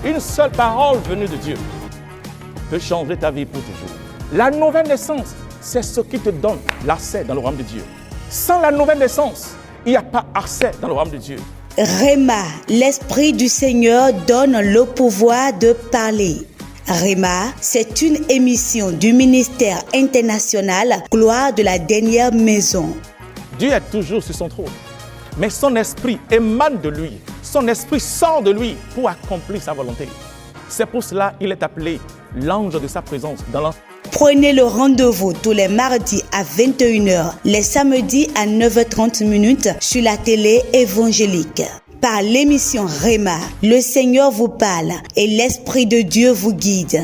Une seule parole venue de Dieu peut changer ta vie pour toujours. La nouvelle naissance, c'est ce qui te donne l'accès dans le royaume de Dieu. Sans la nouvelle naissance, il n'y a pas accès dans le royaume de Dieu. Réma, l'Esprit du Seigneur donne le pouvoir de parler. Réma, c'est une émission du ministère international Gloire de la dernière maison. Dieu est toujours sur son trône, mais son esprit émane de lui. Son esprit sort de lui pour accomplir sa volonté. C'est pour cela qu'il est appelé l'ange de sa présence dans l'enfer. Prenez le rendez-vous tous les mardis à 21h, les samedis à 9h30 sur la télé évangélique. Par l'émission Réma, le Seigneur vous parle et l'Esprit de Dieu vous guide.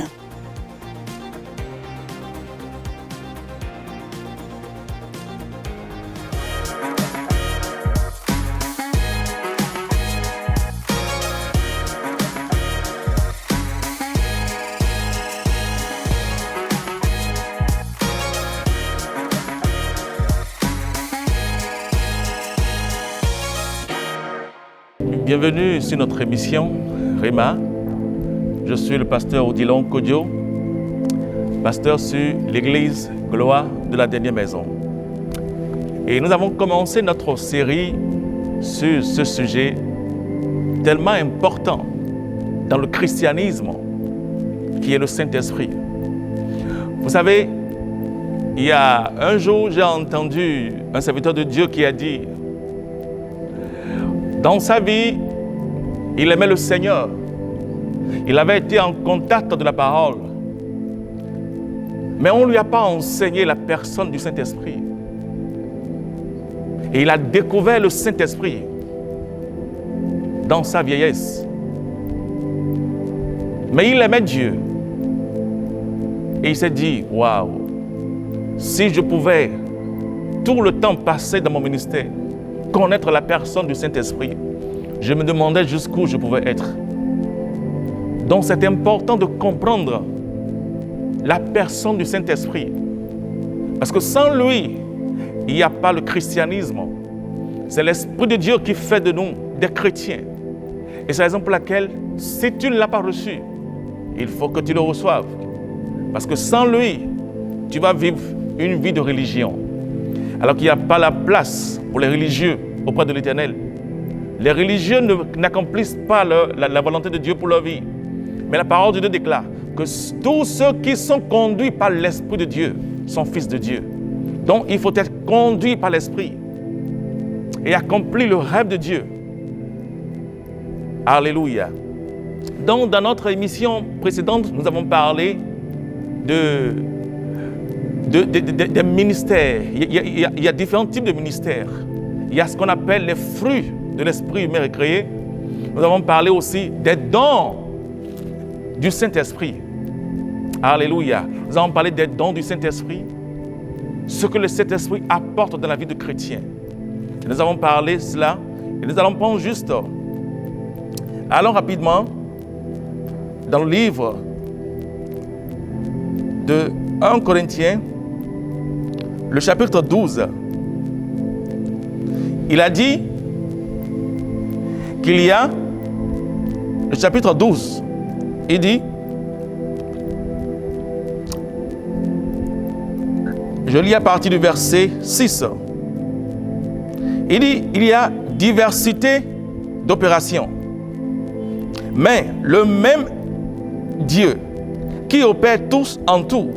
Bienvenue sur notre émission Réma. Je suis le pasteur Odilon Kodio, pasteur sur l'église Gloire de la dernière maison. Et nous avons commencé notre série sur ce sujet tellement important dans le christianisme qui est le Saint-Esprit. Vous savez, il y a un jour, j'ai entendu un serviteur de Dieu qui a dit: dans sa vie, il aimait le Seigneur. Il avait été en contact de la parole. Mais on ne lui a pas enseigné la personne du Saint-Esprit. Et il a découvert le Saint-Esprit dans sa vieillesse. Mais il aimait Dieu. Et il s'est dit: waouh, si je pouvais tout le temps passer dans mon ministère, connaître la personne du Saint-Esprit, je me demandais jusqu'où je pouvais être. Donc c'est important de comprendre la personne du Saint-Esprit. Parce que sans lui, il n'y a pas le christianisme. C'est l'Esprit de Dieu qui fait de nous des chrétiens. Et c'est la raison pour laquelle, si tu ne l'as pas reçu, il faut que tu le reçoives. Parce que sans lui, tu vas vivre une vie de religion. Alors qu'il n'y a pas la place pour les religieux auprès de l'Éternel. Les religieux n'accomplissent pas la volonté de Dieu pour leur vie. Mais la parole de Dieu déclare que tous ceux qui sont conduits par l'Esprit de Dieu sont fils de Dieu. Donc il faut être conduit par l'Esprit et accomplir le rêve de Dieu. Alléluia. Donc dans notre émission précédente, nous avons parlé des ministères. Il y a différents types de ministères. Il y a ce qu'on appelle les fruits de l'esprit humain recréé. Nous avons parlé aussi des dons du Saint-Esprit. Alléluia. Nous avons parlé des dons du Saint-Esprit, ce que le Saint-Esprit apporte dans la vie de chrétien. Et nous avons parlé de cela et nous allons prendre juste. Allons rapidement dans le livre de 1 Corinthiens, le chapitre 12. Il a dit qu'il y a, le chapitre 12, il dit, je lis à partir du verset 6, il dit, il y a diversité d'opérations, mais le même Dieu qui opère tous en tout.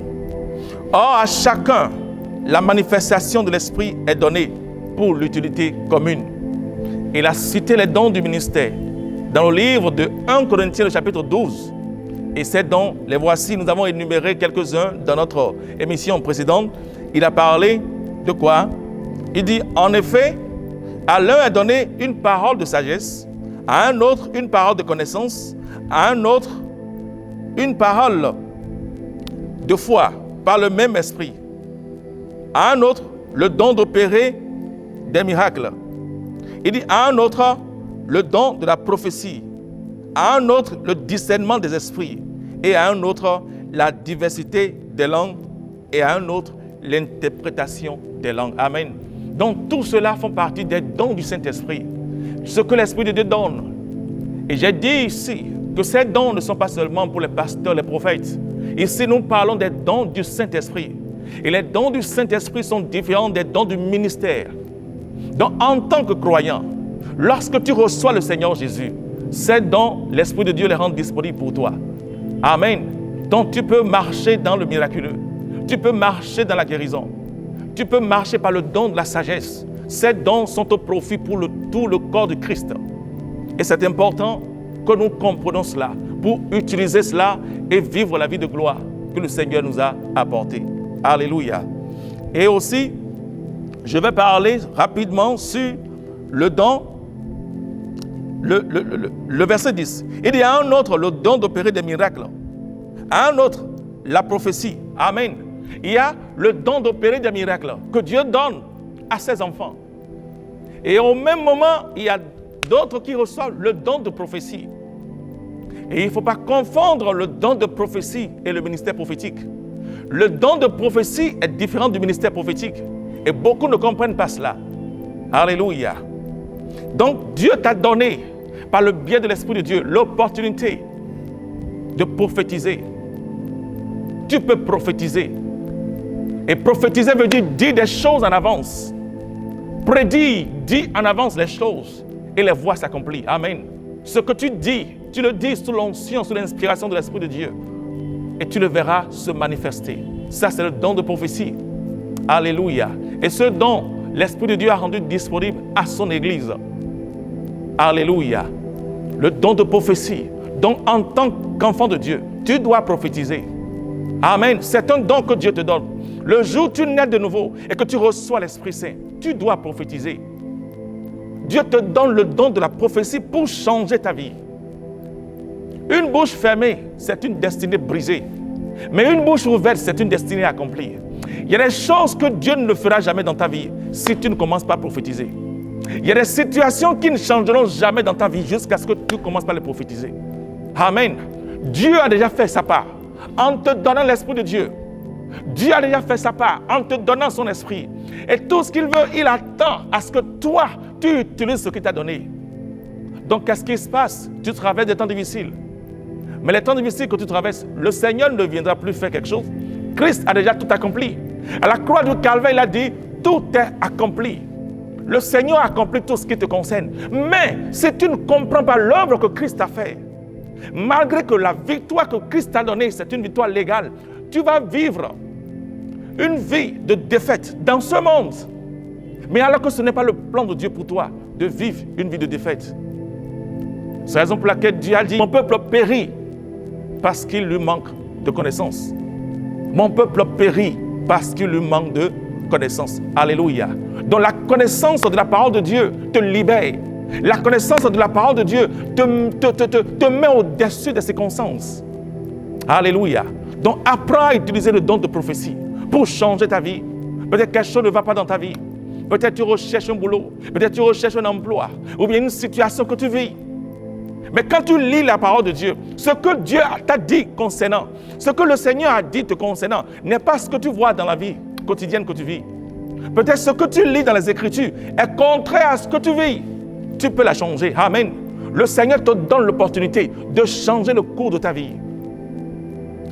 Or, à chacun, la manifestation de l'Esprit est donnée pour l'utilité commune. Il a cité les dons du ministère dans le livre de 1 Corinthiens, le chapitre 12. Et ces dons, les voici, nous avons énuméré quelques-uns dans notre émission précédente. Il a parlé de quoi? Il dit, en effet, à l'un est donné une parole de sagesse, à un autre une parole de connaissance, à un autre une parole de foi par le même esprit, à un autre le don d'opérer des miracles. Il dit à un autre le don de la prophétie, à un autre le discernement des esprits, et à un autre la diversité des langues, et à un autre l'interprétation des langues. Amen. Donc tout cela font partie des dons du Saint-Esprit, ce que l'Esprit de Dieu donne. Et j'ai dit ici que ces dons ne sont pas seulement pour les pasteurs, les prophètes. Ici, nous parlons des dons du Saint-Esprit. Et les dons du Saint-Esprit sont différents des dons du ministère. Donc, en tant que croyant, lorsque tu reçois le Seigneur Jésus, ces dons, l'Esprit de Dieu les rend disponibles pour toi. Amen. Donc, tu peux marcher dans le miraculeux. Tu peux marcher dans la guérison. Tu peux marcher par le don de la sagesse. Ces dons sont au profit pour tout le corps de Christ. Et c'est important que nous comprenions cela pour utiliser cela et vivre la vie de gloire que le Seigneur nous a apportée. Alléluia. Et aussi, je vais parler rapidement sur le don, le verset 10. Il y a un autre, le don d'opérer des miracles. Un autre, la prophétie. Amen. Il y a le don d'opérer des miracles que Dieu donne à ses enfants. Et au même moment, il y a d'autres qui reçoivent le don de prophétie. Et il ne faut pas confondre le don de prophétie et le ministère prophétique. Le don de prophétie est différent du ministère prophétique. Et beaucoup ne comprennent pas cela. Alléluia. Donc Dieu t'a donné, par le biais de l'Esprit de Dieu, l'opportunité de prophétiser. Tu peux prophétiser. Et prophétiser veut dire des choses en avance. Prédire, dis en avance les choses et les voir s'accomplir. Amen. Ce que tu dis, tu le dis sous l'onction, sous l'inspiration de l'Esprit de Dieu. Et tu le verras se manifester. Ça, c'est le don de prophétie. Alléluia. Et ce don, l'Esprit de Dieu a rendu disponible à son Église. Alléluia. Le don de prophétie. Donc, en tant qu'enfant de Dieu, tu dois prophétiser. Amen. C'est un don que Dieu te donne. Le jour où tu nais de nouveau et que tu reçois l'Esprit Saint, tu dois prophétiser. Dieu te donne le don de la prophétie pour changer ta vie. Une bouche fermée, c'est une destinée brisée. Mais une bouche ouverte, c'est une destinée accomplie. Il y a des choses que Dieu ne fera jamais dans ta vie si tu ne commences pas à prophétiser. Il y a des situations qui ne changeront jamais dans ta vie jusqu'à ce que tu commences par les prophétiser. Amen. Dieu a déjà fait sa part en te donnant l'Esprit de Dieu. Dieu a déjà fait sa part en te donnant son esprit. Et tout ce qu'il veut, il attend à ce que toi, tu utilises ce qu'il t'a donné. Donc, qu'est-ce qui se passe? Tu traverses des temps difficiles. Mais les temps difficiles que tu traverses, le Seigneur ne viendra plus faire quelque chose. Christ a déjà tout accompli. À la croix du Calvaire, il a dit, tout est accompli. Le Seigneur a accompli tout ce qui te concerne. Mais si tu ne comprends pas l'œuvre que Christ a fait, malgré que la victoire que Christ t'a donnée, c'est une victoire légale, tu vas vivre une vie de défaite dans ce monde. Mais alors que ce n'est pas le plan de Dieu pour toi de vivre une vie de défaite. C'est la raison pour laquelle Dieu a dit, mon peuple périt parce qu'il lui manque de connaissance. Mon peuple périt parce qu'il lui manque de connaissance. Alléluia. Donc la connaissance de la parole de Dieu te libère. La connaissance de la parole de Dieu te met au-dessus des circonstances. Alléluia. Donc apprends à utiliser le don de prophétie pour changer ta vie. Peut-être quelque chose ne va pas dans ta vie. Peut-être tu recherches un boulot. Peut-être tu recherches un emploi. Ou bien une situation que tu vis. Mais quand tu lis la parole de Dieu, ce que Dieu t'a dit concernant, ce que le Seigneur a dit te concernant, n'est pas ce que tu vois dans la vie quotidienne que tu vis. Peut-être ce que tu lis dans les Écritures est contraire à ce que tu vis. Tu peux la changer. Amen. Le Seigneur te donne l'opportunité de changer le cours de ta vie.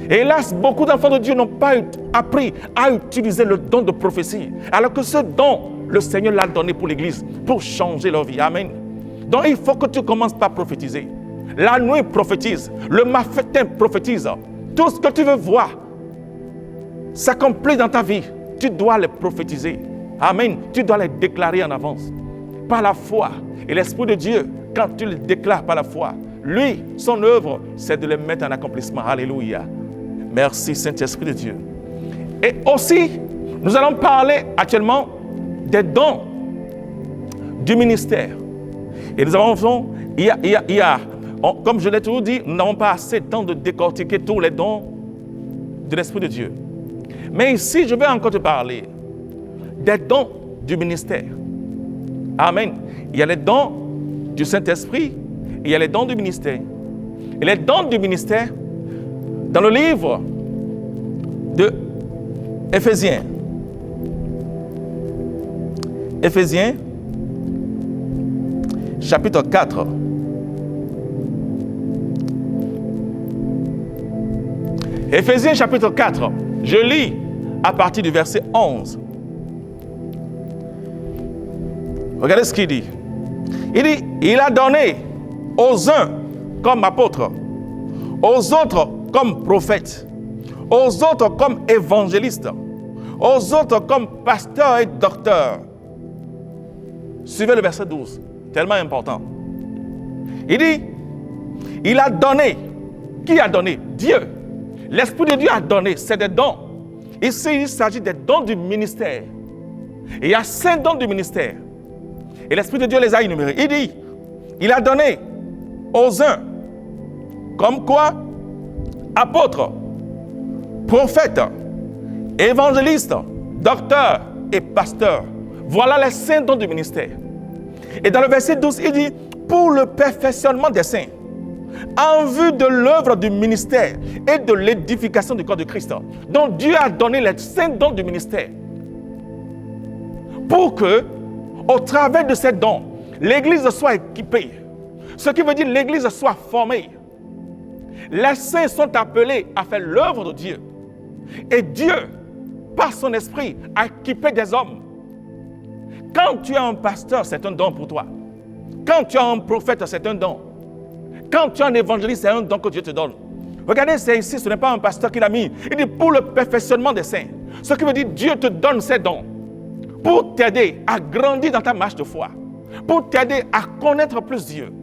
Et hélas, beaucoup d'enfants de Dieu n'ont pas appris à utiliser le don de prophétie. Alors que ce don, le Seigneur l'a donné pour l'Église, pour changer leur vie. Amen. Donc il faut que tu commences par prophétiser. La nuit prophétise, le matin prophétise. Tout ce que tu veux voir s'accomplir dans ta vie, tu dois les prophétiser. Amen. Tu dois les déclarer en avance. Par la foi. Et l'Esprit de Dieu, quand tu les déclares par la foi, lui, son œuvre, c'est de les mettre en accomplissement. Alléluia. Merci Saint-Esprit de Dieu. Et aussi, nous allons parler actuellement des dons du ministère. Et nous avons, comme je l'ai toujours dit, nous n'avons pas assez de temps de décortiquer tous les dons de l'Esprit de Dieu. Mais ici, je vais encore te parler des dons du ministère. Amen. Il y a les dons du Saint-Esprit et il y a les dons du ministère. Et les dons du ministère, dans le livre de Éphésiens, chapitre 4, Éphésiens chapitre 4, je lis à partir du verset 11. Regardez ce qu'il dit. Il dit, il a donné aux uns comme apôtres, aux autres comme prophètes, aux autres comme évangélistes, aux autres comme pasteurs et docteurs. Suivez le verset 12, tellement important. Il dit, il a donné. Qui a donné? Dieu. L'Esprit de Dieu a donné, c'est des dons. Ici, il s'agit des dons du ministère. Et il y a 5 dons du ministère. Et l'Esprit de Dieu les a énumérés. Il dit, il a donné aux uns, comme quoi? Apôtres, prophètes, évangélistes, docteurs et pasteurs. Voilà les 5 dons du ministère. Et dans le verset 12, il dit, pour le perfectionnement des saints, en vue de l'œuvre du ministère et de l'édification du corps de Christ. Donc Dieu a donné les 5 dons du ministère pour que, au travers de ces dons, l'Église soit équipée. Ce qui veut dire l'Église soit formée. Les saints sont appelés à faire l'œuvre de Dieu. Et Dieu, par son esprit, a équipé des hommes. Quand tu es un pasteur, c'est un don pour toi. Quand tu es un prophète, c'est un don. Quand tu es un évangéliste, c'est un don que Dieu te donne. Regardez, c'est ici, ce n'est pas un pasteur qui l'a mis. Il dit pour le perfectionnement des saints. Ce qui veut dire Dieu te donne ces dons pour t'aider à grandir dans ta marche de foi, pour t'aider à connaître plus Dieu,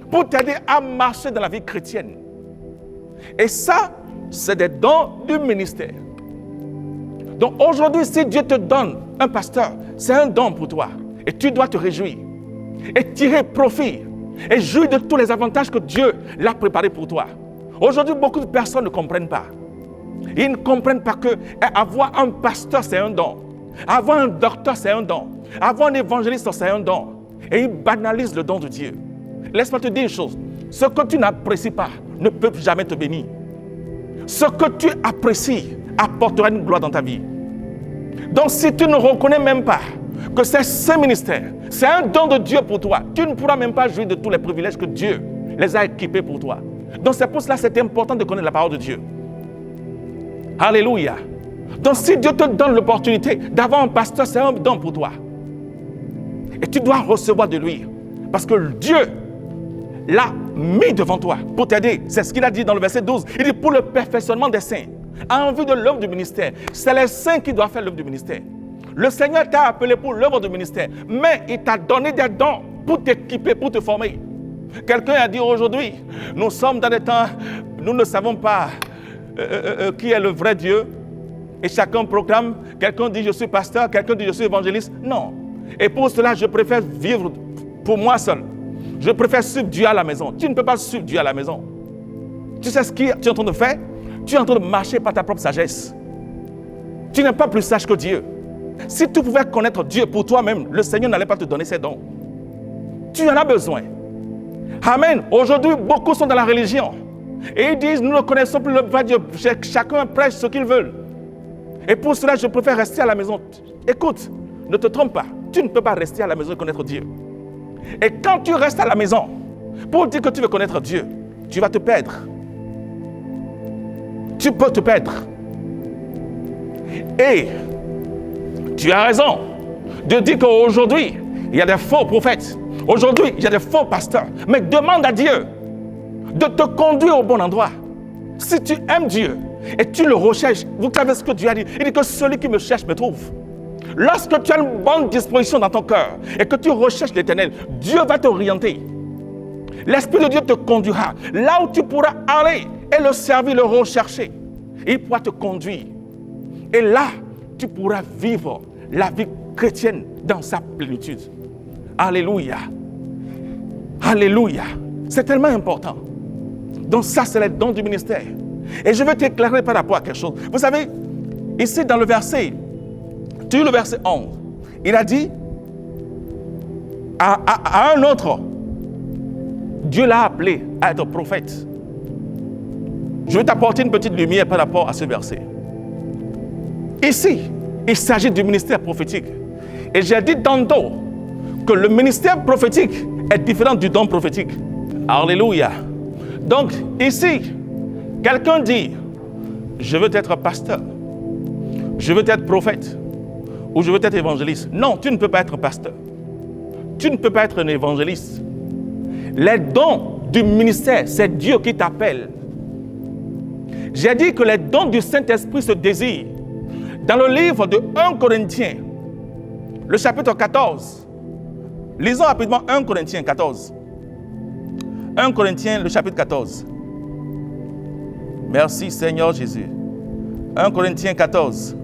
pour t'aider à marcher dans la vie chrétienne. Et ça, c'est des dons du ministère. Donc aujourd'hui, si Dieu te donne un pasteur, c'est un don pour toi. Et tu dois te réjouir et tirer profit et jouir de tous les avantages que Dieu l'a préparés pour toi. Aujourd'hui, beaucoup de personnes ne comprennent pas. Ils ne comprennent pas que avoir un pasteur, c'est un don. Avoir un docteur, c'est un don. Avoir un évangéliste, c'est un don. Et ils banalisent le don de Dieu. Laisse-moi te dire une chose. Ce que tu n'apprécies pas ne peut jamais te bénir. Ce que tu apprécies apportera une gloire dans ta vie. Donc si tu ne reconnais même pas que c'est ce ministère, c'est un don de Dieu pour toi, tu ne pourras même pas jouir de tous les privilèges que Dieu les a équipés pour toi. Donc c'est pour cela que c'est important de connaître la parole de Dieu. Alléluia. Donc si Dieu te donne l'opportunité d'avoir un pasteur, c'est un don pour toi. Et tu dois recevoir de lui. Parce que Dieu l'a mis devant toi pour t'aider. C'est ce qu'il a dit dans le verset 12. Il dit pour le perfectionnement des saints, en vue de l'œuvre du ministère. C'est les saints qui doivent faire l'œuvre du ministère. Le Seigneur t'a appelé pour l'œuvre du ministère, mais il t'a donné des dons pour t'équiper, pour te former. Quelqu'un a dit aujourd'hui, nous sommes dans des temps, nous ne savons pas qui est le vrai Dieu. Et chacun proclame, quelqu'un dit je suis pasteur, quelqu'un dit je suis évangéliste. Non. Et pour cela, je préfère vivre pour moi seul. Je préfère suivre Dieu à la maison. Tu ne peux pas suivre Dieu à la maison. Tu sais ce que tu es en train de faire? Tu es en train de marcher par ta propre sagesse. Tu n'es pas plus sage que Dieu. Si tu pouvais connaître Dieu pour toi-même, le Seigneur n'allait pas te donner ses dons. Tu en as besoin. Amen. Aujourd'hui, beaucoup sont dans la religion. Et ils disent, nous ne connaissons plus le vrai Dieu. Chacun prêche ce qu'il veut. Et pour cela, je préfère rester à la maison. Écoute, ne te trompe pas. Tu ne peux pas rester à la maison et connaître Dieu. Et quand tu restes à la maison, pour dire que tu veux connaître Dieu, tu vas te perdre. Tu peux te perdre. Et tu as raison de dire qu'aujourd'hui, il y a des faux prophètes. Aujourd'hui, il y a des faux pasteurs. Mais demande à Dieu de te conduire au bon endroit. Si tu aimes Dieu et tu le recherches, vous savez ce que Dieu a dit. Il dit que celui qui me cherche me trouve. Lorsque tu as une bonne disposition dans ton cœur et que tu recherches l'Éternel, Dieu va t'orienter. L'Esprit de Dieu te conduira là où tu pourras aller et le servir, le rechercher. Il pourra te conduire. Et là, tu pourras vivre la vie chrétienne dans sa plénitude. Alléluia. Alléluia. C'est tellement important. Donc ça, c'est les dons du ministère. Et je veux t'éclairer par rapport à quelque chose. Vous savez, ici dans le verset, tu lis le verset 11, il a dit à un autre, Dieu l'a appelé à être prophète. Je vais t'apporter une petite lumière par rapport à ce verset. Ici, il s'agit du ministère prophétique. Et j'ai dit tantôt que le ministère prophétique est différent du don prophétique. Alléluia. Donc, ici, quelqu'un dit, je veux être pasteur, je veux être prophète, ou je veux être évangéliste. Non, tu ne peux pas être pasteur. Tu ne peux pas être un évangéliste. Les dons du ministère, c'est Dieu qui t'appelle. J'ai dit que les dons du Saint-Esprit se désirent. Dans le livre de 1 Corinthiens, le chapitre 14, lisons rapidement 1 Corinthiens 14. 1 Corinthiens, le chapitre 14. Merci Seigneur Jésus. 1 Corinthiens 14.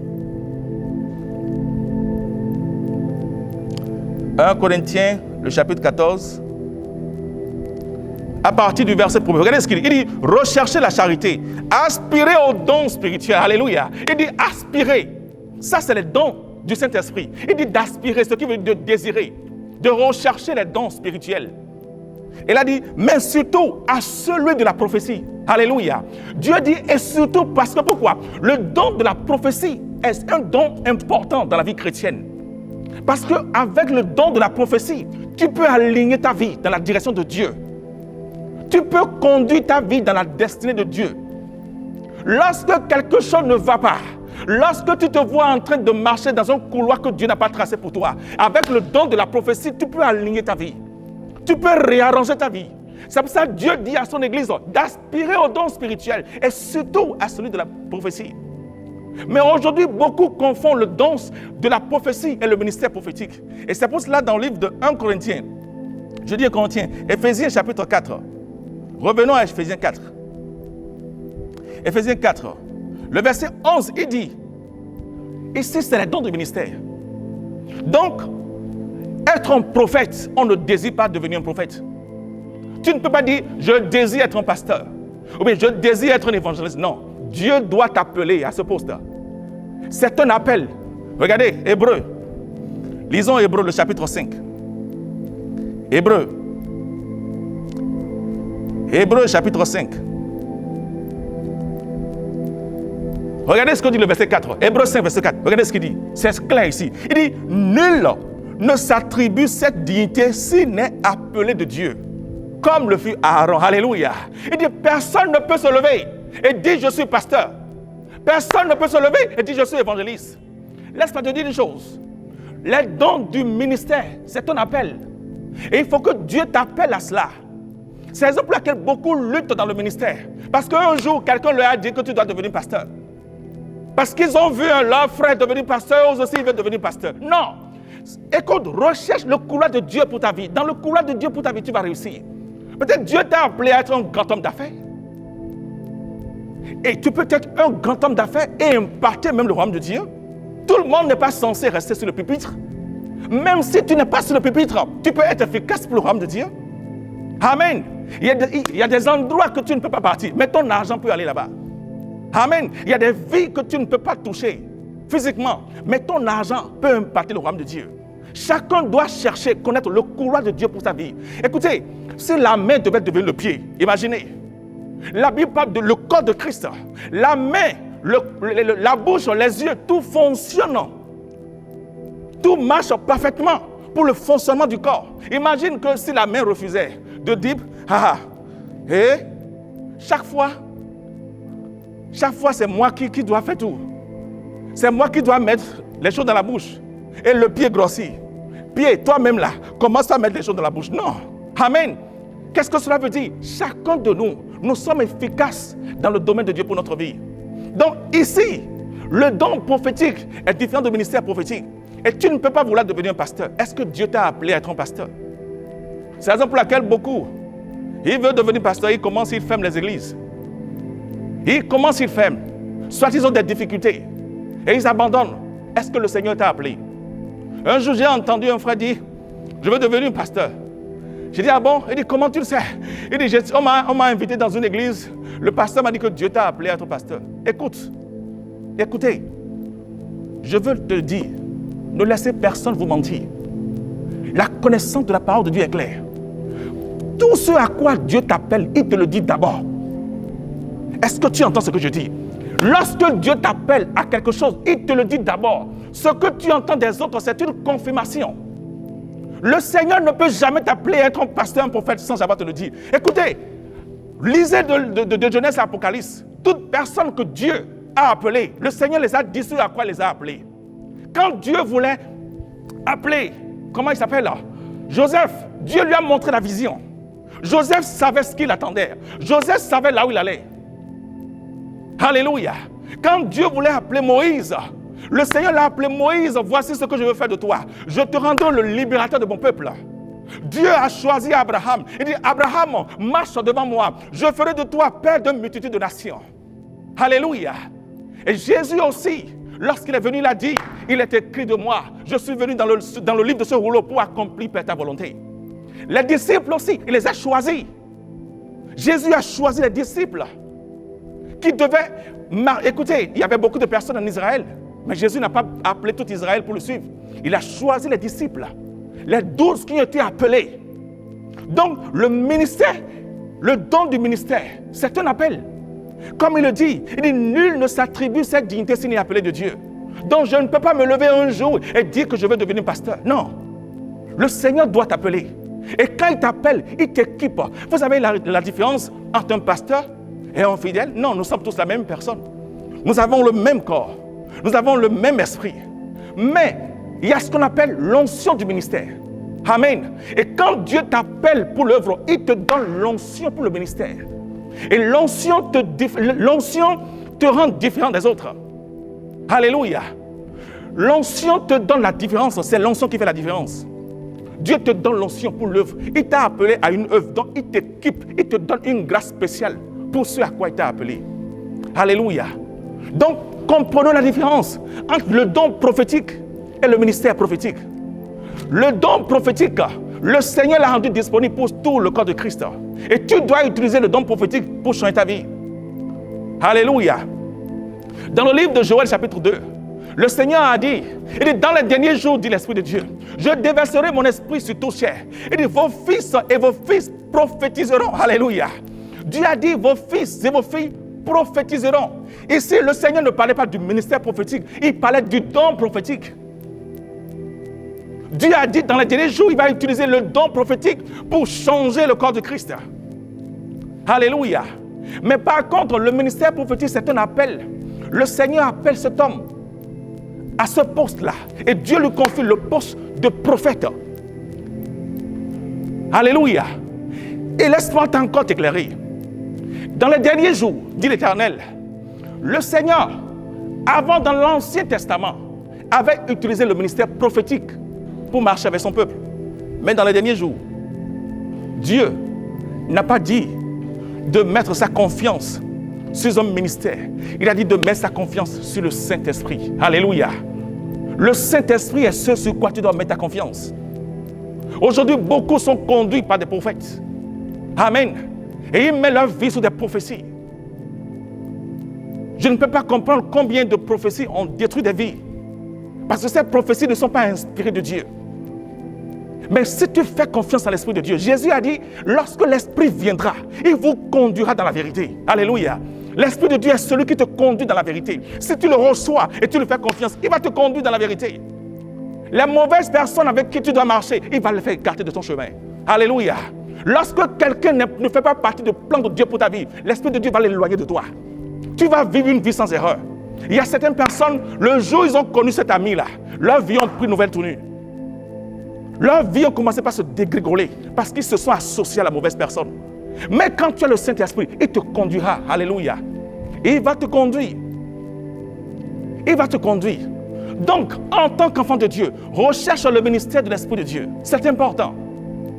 1 Corinthiens, le chapitre 14. À partir du verset 1er. Regardez ce qu'il dit. Il dit, recherchez la charité. Aspirez aux dons spirituels. Alléluia. Il dit, aspirez. Ça, c'est les dons du Saint-Esprit. Il dit d'aspirer, ce qui veut dire de désirer, de rechercher les dons spirituels. Il a dit, mais surtout à celui de la prophétie. Alléluia. Dieu dit, et surtout parce que pourquoi? Le don de la prophétie est un don important dans la vie chrétienne. Parce qu'avec le don de la prophétie, tu peux aligner ta vie dans la direction de Dieu. Tu peux conduire ta vie dans la destinée de Dieu. Lorsque quelque chose ne va pas, lorsque tu te vois en train de marcher dans un couloir que Dieu n'a pas tracé pour toi, avec le don de la prophétie, tu peux aligner ta vie. Tu peux réarranger ta vie. C'est pour ça que Dieu dit à son Église d'aspirer au don spirituel et surtout à celui de la prophétie. Mais aujourd'hui, beaucoup confondent le don de la prophétie et le ministère prophétique. Et c'est pour cela dans le livre de 1 Corinthiens, je dis Corinthiens, Éphésiens chapitre 4. Revenons à Éphésiens 4. Éphésiens 4, le verset 11, il dit, ici c'est les dons du ministère. Donc, être un prophète, on ne désire pas devenir un prophète. Tu ne peux pas dire, je désire être un pasteur. Ou bien, je désire être un évangéliste. Non, Dieu doit t'appeler à ce poste. C'est un appel. Regardez, Hébreu. Lisons Hébreu, le chapitre 5. Hébreu, chapitre 5. Regardez ce que dit le verset 4. Hébreu 5, verset 4. Regardez ce qu'il dit. C'est clair ici. Il dit, nul ne s'attribue cette dignité s'il n'est appelé de Dieu, comme le fut Aaron. Alléluia. Il dit, personne ne peut se lever et dire, je suis pasteur. Personne ne peut se lever et dire, je suis évangéliste. Laisse-moi te dire une chose. Les dons du ministère, c'est un appel. Et il faut que Dieu t'appelle à cela. C'est la raison pour laquelle beaucoup luttent dans le ministère. Parce qu'un jour, quelqu'un leur a dit que tu dois devenir pasteur. Parce qu'ils ont vu leur frère devenir pasteur, eux aussi ils veulent devenir pasteur. Non. Écoute, recherche le couloir de Dieu pour ta vie. Dans le couloir de Dieu pour ta vie, tu vas réussir. Peut-être Dieu t'a appelé à être un grand homme d'affaires. Et tu peux être un grand homme d'affaires et impartir même le royaume de Dieu. Tout le monde n'est pas censé rester sur le pupitre. Même si tu n'es pas sur le pupitre, tu peux être efficace pour le royaume de Dieu. Amen. Il y a des endroits que tu ne peux pas partir, mais ton argent peut aller là-bas. Amen. Il y a des vies que tu ne peux pas toucher physiquement, mais ton argent peut impacter le royaume de Dieu. Chacun doit chercher, connaître le couloir de Dieu pour sa vie. Écoutez, si la main devait devenir le pied, imaginez, la Bible parle de le corps de Christ, la main, la bouche, les yeux, tout fonctionne, tout marche parfaitement pour le fonctionnement du corps. Imagine que si la main refusait de dire, et chaque fois c'est moi qui dois faire tout. C'est moi qui dois mettre les choses dans la bouche. Et le pied grossit. Pied, toi-même là, commence à mettre les choses dans la bouche. Non. Amen. Qu'est-ce que cela veut dire? Chacun de nous, nous sommes efficaces dans le domaine de Dieu pour notre vie. Donc ici, le don prophétique est différent du ministère prophétique. Et tu ne peux pas vouloir devenir un pasteur. Est-ce que Dieu t'a appelé à être un pasteur? C'est la raison pour laquelle beaucoup, ils veulent devenir pasteur, ils commencent, ils ferment les églises. Ils commencent, ils ferment. Soit ils ont des difficultés et ils abandonnent. Est-ce que le Seigneur t'a appelé? Un jour, j'ai entendu un frère dire, je veux devenir pasteur. J'ai dit, ah bon? Il dit, comment tu le sais? Il dit, on m'a invité dans une église. Le pasteur m'a dit que Dieu t'a appelé à être pasteur. Écoutez, je veux te dire, ne laissez personne vous mentir. La connaissance de la parole de Dieu est claire. Tout ce à quoi Dieu t'appelle, il te le dit d'abord. Est-ce que tu entends ce que je dis? Lorsque Dieu t'appelle à quelque chose, il te le dit d'abord. Ce que tu entends des autres, c'est une confirmation. Le Seigneur ne peut jamais t'appeler à être un pasteur, un prophète sans avoir te le dire. Écoutez, lisez de Genèse à Apocalypse. Toute personne que Dieu a appelés, le Seigneur les a dit à quoi il les a appelés. Quand Dieu voulait appeler, comment il s'appelle là? Joseph, Dieu lui a montré la vision. Joseph savait ce qu'il attendait. Joseph savait là où il allait. Alléluia. Quand Dieu voulait appeler Moïse, le Seigneur l'a appelé Moïse, voici ce que je veux faire de toi. Je te rendrai le libérateur de mon peuple. Dieu a choisi Abraham. Il dit, Abraham, marche devant moi. Je ferai de toi père d'une multitude de nations. Alléluia. Et Jésus aussi, lorsqu'il est venu, il a dit, il est écrit de moi, je suis venu dans le livre de ce rouleau pour accomplir ta volonté. Les disciples aussi, il les a choisis. Jésus a choisi les disciples qui devaient... Écoutez, il y avait beaucoup de personnes en Israël, mais Jésus n'a pas appelé tout Israël pour le suivre. Il a choisi les disciples, les 12 qui ont été appelés. Donc, le ministère, le don du ministère, c'est un appel. Comme il le dit, nul ne s'attribue cette dignité s'il n'est appelé de Dieu. Donc, je ne peux pas me lever un jour et dire que je veux devenir pasteur. Non. Le Seigneur doit t'appeler. Et quand il t'appelle, il t'équipe. Vous savez la différence entre un pasteur et un fidèle? Non, nous sommes tous la même personne. Nous avons le même corps. Nous avons le même esprit. Mais il y a ce qu'on appelle l'onction du ministère. Amen. Et quand Dieu t'appelle pour l'œuvre, il te donne l'onction pour le ministère. Et l'onction te rend différent des autres. Alléluia. L'onction te donne la différence. C'est l'onction qui fait la différence. Dieu te donne l'onction pour l'œuvre. Il t'a appelé à une œuvre. Donc il t'équipe. Il te donne une grâce spéciale pour ce à quoi il t'a appelé. Alléluia. Donc comprenons la différence entre le don prophétique et le ministère prophétique. Le don prophétique, le Seigneur l'a rendu disponible pour tout le corps de Christ. Et tu dois utiliser le don prophétique pour changer ta vie. Alléluia. Dans le livre de Joël chapitre 2, le Seigneur a dit, il dit, dans les derniers jours, dit l'Esprit de Dieu, je déverserai mon esprit sur toute chair. Il dit, vos fils et vos fils prophétiseront. Alléluia. Dieu a dit, vos fils et vos filles prophétiseront. Ici, le Seigneur ne parlait pas du ministère prophétique, il parlait du don prophétique. Dieu a dit, dans les derniers jours, il va utiliser le don prophétique pour changer le corps de Christ. Alléluia. Mais par contre, le ministère prophétique, c'est un appel. Le Seigneur appelle cet homme à ce poste-là. Et Dieu lui confie le poste de prophète. Alléluia. Et laisse-moi encore t'éclairer. Dans les derniers jours, dit l'Éternel, le Seigneur, avant dans l'Ancien Testament, avait utilisé le ministère prophétique pour marcher avec son peuple. Mais dans les derniers jours, Dieu n'a pas dit de mettre sa confiance sur un ministère. Il a dit de mettre sa confiance sur le Saint-Esprit. Alléluia. Le Saint-Esprit est ce sur quoi tu dois mettre ta confiance. Aujourd'hui, beaucoup sont conduits par des prophètes. Amen. Et ils mettent leur vie sur des prophéties. Je ne peux pas comprendre combien de prophéties ont détruit des vies. Parce que ces prophéties ne sont pas inspirées de Dieu. Mais si tu fais confiance à l'Esprit de Dieu, Jésus a dit, lorsque l'Esprit viendra, il vous conduira dans la vérité. Alléluia. L'Esprit de Dieu est celui qui te conduit dans la vérité. Si tu le reçois et tu lui fais confiance, il va te conduire dans la vérité. Les mauvaises personnes avec qui tu dois marcher, il va les faire écarter de ton chemin. Alléluia. Lorsque quelqu'un ne fait pas partie du plan de Dieu pour ta vie, l'Esprit de Dieu va l'éloigner de toi. Tu vas vivre une vie sans erreur. Il y a certaines personnes, le jour où ils ont connu cet ami-là, leur vie a pris une nouvelle tournure. Leur vie a commencé par se dégringoler parce qu'ils se sont associés à la mauvaise personne. Mais quand tu as le Saint-Esprit, il te conduira. Alléluia. Et il va te conduire. Il va te conduire. Donc, en tant qu'enfant de Dieu, recherche le ministère de l'Esprit de Dieu. C'est important.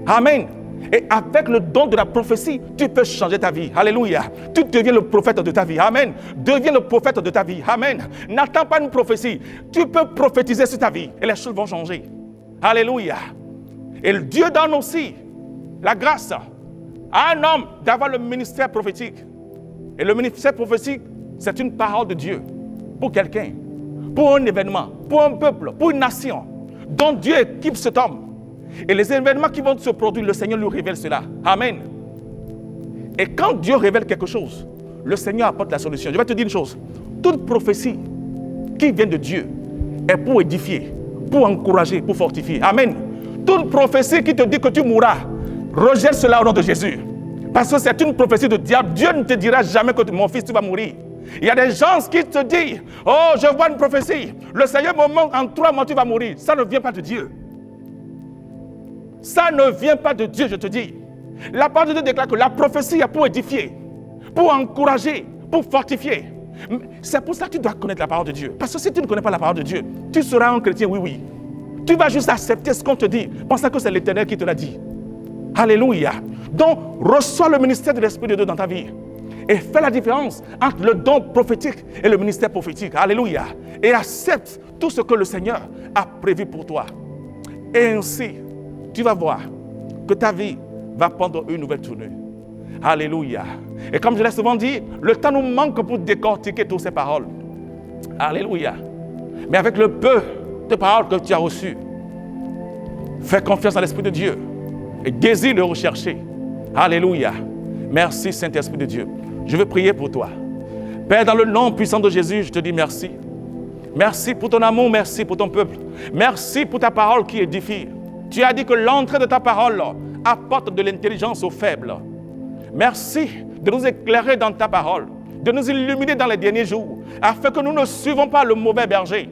Amen. Et avec le don de la prophétie, tu peux changer ta vie. Alléluia. Tu deviens le prophète de ta vie. Amen. Deviens le prophète de ta vie. Amen. N'attends pas une prophétie. Tu peux prophétiser sur ta vie et les choses vont changer. Alléluia. Et Dieu donne aussi la grâce à un homme d'avoir le ministère prophétique. Et le ministère prophétique, c'est une parole de Dieu pour quelqu'un, pour un événement, pour un peuple, pour une nation, dont Dieu équipe cet homme. Et les événements qui vont se produire, le Seigneur lui révèle cela. Amen. Et quand Dieu révèle quelque chose, le Seigneur apporte la solution. Je vais te dire une chose. Toute prophétie qui vient de Dieu est pour édifier, pour encourager, pour fortifier. Amen. Toute prophétie qui te dit que tu mourras, rejette cela au nom de Jésus. Parce que c'est une prophétie de diable. Dieu ne te dira jamais que mon fils, tu vas mourir. Il y a des gens qui te disent, oh, je vois une prophétie. Le Seigneur me manque, en 3 mois tu vas mourir. Ça ne vient pas de Dieu. Ça ne vient pas de Dieu, je te dis. La parole de Dieu déclare que la prophétie est pour édifier, pour encourager, pour fortifier. C'est pour ça que tu dois connaître la parole de Dieu. Parce que si tu ne connais pas la parole de Dieu, tu seras un chrétien, oui. Tu vas juste accepter ce qu'on te dit, pensant que c'est l'Éternel qui te l'a dit. Alléluia. Donc, reçois le ministère de l'Esprit de Dieu dans ta vie. Et fais la différence entre le don prophétique et le ministère prophétique. Alléluia. Et accepte tout ce que le Seigneur a prévu pour toi. Et ainsi, tu vas voir que ta vie va prendre une nouvelle tournure. Alléluia. Et comme je l'ai souvent dit, le temps nous manque pour décortiquer toutes ces paroles. Alléluia. Mais avec le peu de paroles que tu as reçues, fais confiance à l'Esprit de Dieu et désire le rechercher. Alléluia. Merci Saint-Esprit de Dieu. Je veux prier pour toi. Père, dans le nom puissant de Jésus, je te dis merci. Merci pour ton amour, merci pour ton peuple. Merci pour ta parole qui édifie. Tu as dit que l'entrée de ta parole apporte de l'intelligence aux faibles. Merci de nous éclairer dans ta parole, de nous illuminer dans les derniers jours, afin que nous ne suivons pas le mauvais berger,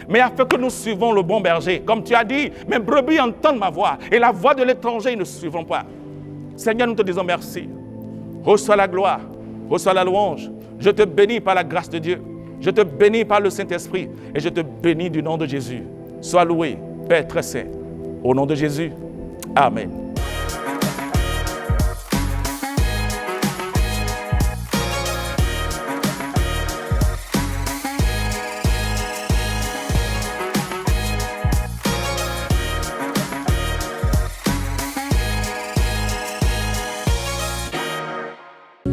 mais afin que nous suivons le bon berger. Comme tu as dit, mes brebis entendent ma voix, et la voix de l'étranger, ils ne suivront pas. Seigneur, nous te disons merci. Reçois la gloire, reçois la louange. Je te bénis par la grâce de Dieu. Je te bénis par le Saint-Esprit, et je te bénis du nom de Jésus. Sois loué, Père très saint. Au nom de Jésus, Amen.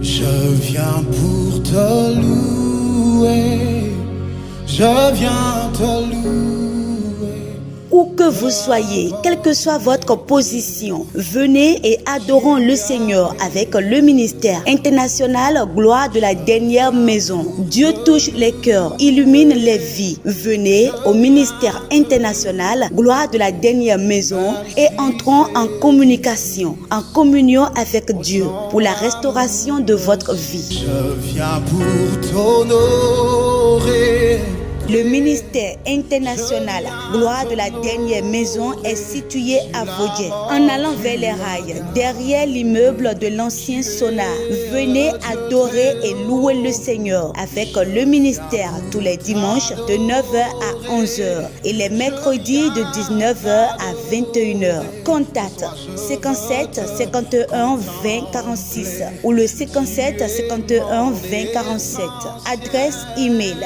Je viens pour te louer, je viens te louer. Où que vous soyez, quelle que soit votre position, venez et adorons le Seigneur avec le ministère international Gloire de la dernière maison. Dieu touche les cœurs, illumine les vies. Venez au ministère international Gloire de la dernière maison et entrons en communication, en communion avec Dieu pour la restauration de votre vie. Je viens pour t'honorer. Le ministère international Gloire de la dernière maison est situé à Vaudier. En allant vers les rails, derrière l'immeuble de l'ancien Sonar, venez adorer et louer le Seigneur avec le ministère tous les dimanches de 9h à 11h et les mercredis de 19h à 21h. Contact 57 51 20 46 ou le 57 51 20 47. Adresse email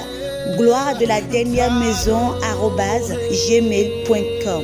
gloire de la dernière maison @gmail.com.